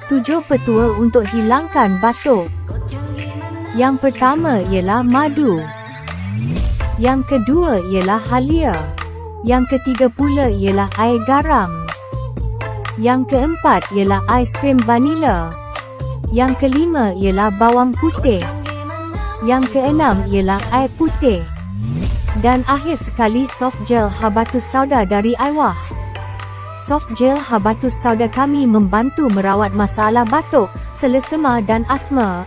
7 petua untuk hilangkan batuk. Yang pertama ialah madu. Yang kedua ialah halia. Yang ketiga pula ialah air garam. Yang keempat ialah aiskrim vanila. Yang kelima ialah bawang putih. Yang keenam ialah air putih. Dan akhir sekali soft gel habatus sauda dari Aiwah. Soft gel habatus sauda kami membantu merawat masalah batuk, selesema dan asma.